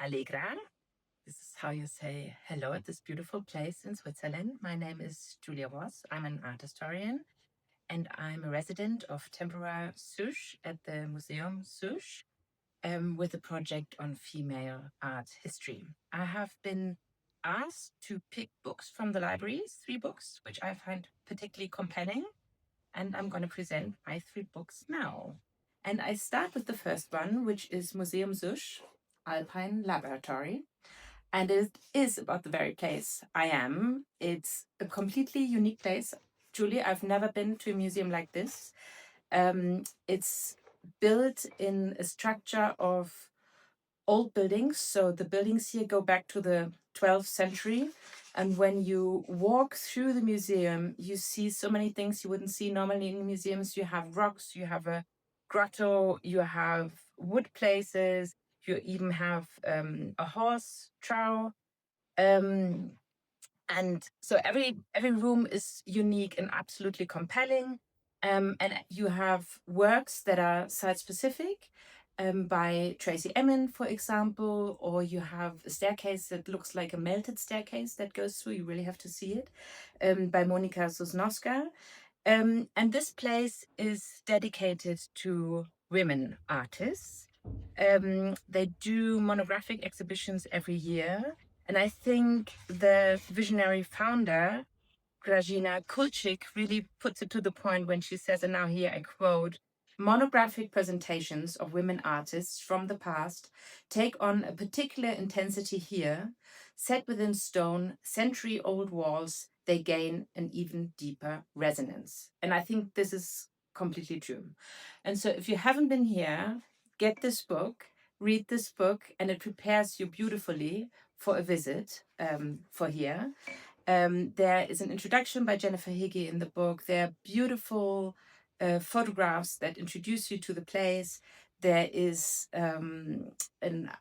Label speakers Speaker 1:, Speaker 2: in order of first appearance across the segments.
Speaker 1: Allegra. This is how you say hello at this beautiful place in Switzerland. My name is Julia Voss. I'm an art historian, and I'm a resident of Temporary Susch at the Museum Susch with a project on female art history. I have been asked to pick books from the library, 3 books, which I find particularly compelling, and I'm going to present my 3 books now. And I start with the first one, which is Museum Susch, Alpine Laboratory. And it is about the very place I am. It's a completely unique place. Julie, I've never been to a museum like this. It's built in a structure of old buildings. So the buildings here go back to the 12th century. And when you walk through the museum, you see so many things you wouldn't see normally in museums. You have rocks, you have a grotto, you have wood places, you even have a horse trough. And so every room is unique and absolutely compelling. And you have works that are site specific by Tracy Emin, for example, or you have a staircase that looks like a melted staircase that goes through. You really have to see it, by Monika Sosnowska. And this place is dedicated to women artists. They do monographic exhibitions every year. And I think the visionary founder, Grażyna Kulczyk, really puts it to the point when she says, and now here I quote, "Monographic presentations of women artists from the past take on a particular intensity here. Set within stone, century-old walls, they gain an even deeper resonance." And I think this is completely true. And so if you haven't been here, get this book, read this book, and it prepares you beautifully for a visit for here. There is an introduction by Jennifer Higgy in the book. There are beautiful photographs that introduce you to the place. There is an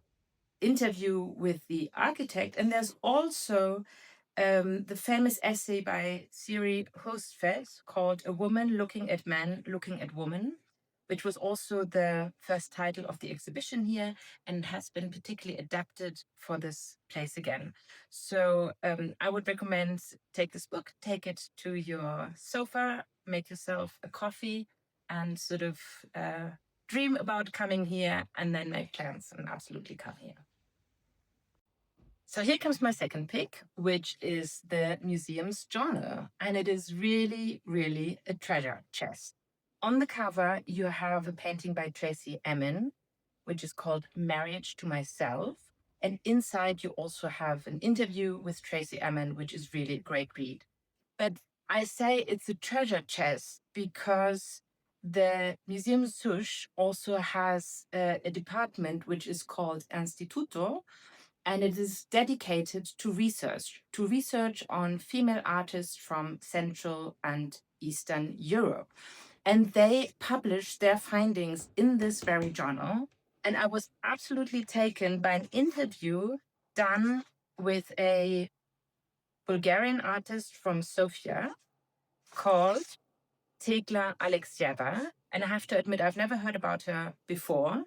Speaker 1: interview with the architect, and there's also the famous essay by Siri Hustvedt called "A Woman Looking at Man, Looking at Woman," which was also the first title of the exhibition here and has been particularly adapted for this place again. So I would recommend take this book, take it to your sofa, make yourself a coffee, and sort of dream about coming here, and then make plans and absolutely come here. So here comes my second pick, which is the museum's journal. And it is really, really a treasure chest. On the cover, you have a painting by Tracy Emin, which is called Marriage to Myself. And inside, you also have an interview with Tracy Emin, which is really a great read. But I say it's a treasure chest because the Museum Susch also has a department which is called Instituto, and it is dedicated to research on female artists from Central and Eastern Europe. And they publish their findings in this very journal. And I was absolutely taken by an interview done with a Bulgarian artist from Sofia called Tegla Alexieva. And I have to admit, I've never heard about her before.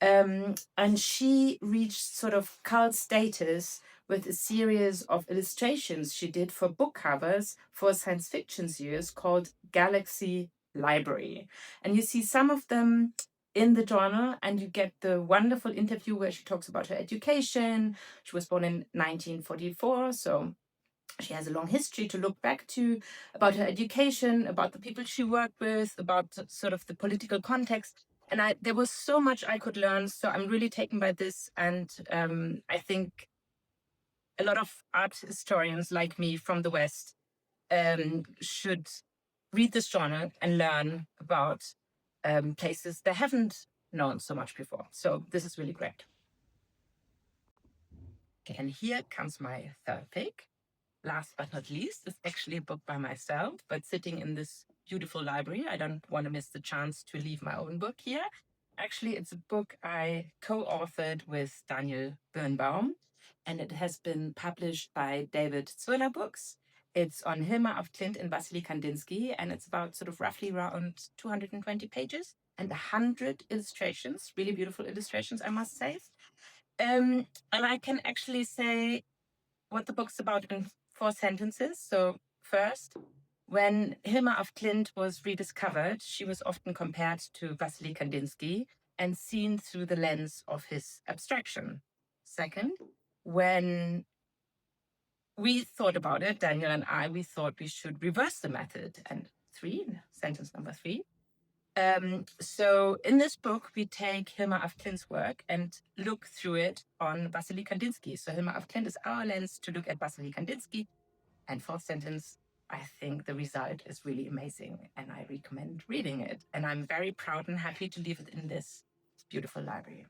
Speaker 1: And she reached sort of cult status with a series of illustrations she did for book covers for a science fiction series called Galaxy Library. And you see some of them in the journal, and you get the wonderful interview where she talks about her education. She was born in 1944, so she has a long history to look back to, about her education, about the people she worked with, about sort of the political context. And there was so much I could learn. So I'm really taken by this. And I think a lot of art historians like me from the West should read this journal and learn about places they haven't known so much before. So this is really great. Okay, and here comes my third pick. Last but not least, it's actually a book by myself, but sitting in this beautiful library, I don't want to miss the chance to leave my own book here. Actually, it's a book I co-authored with Daniel Birnbaum, and it has been published by David Zwirner Books. It's on Hilma of Klint and Vasily Kandinsky, and it's about sort of roughly around 220 pages and 100 illustrations, really beautiful illustrations, I must say. And I can actually say what the book's about in 4 sentences. So first, when Hilma af Klint was rediscovered, she was often compared to Wassily Kandinsky and seen through the lens of his abstraction. Second, when we thought about it, Daniel and I, we thought we should reverse the method. And 3, sentence number 3. So in this book, we take Hilma af Klint's work and look through it on Wassily Kandinsky. So Hilma af Klint is our lens to look at Wassily Kandinsky. And 4th sentence, I think the result is really amazing and I recommend reading it. And I'm very proud and happy to leave it in this beautiful library.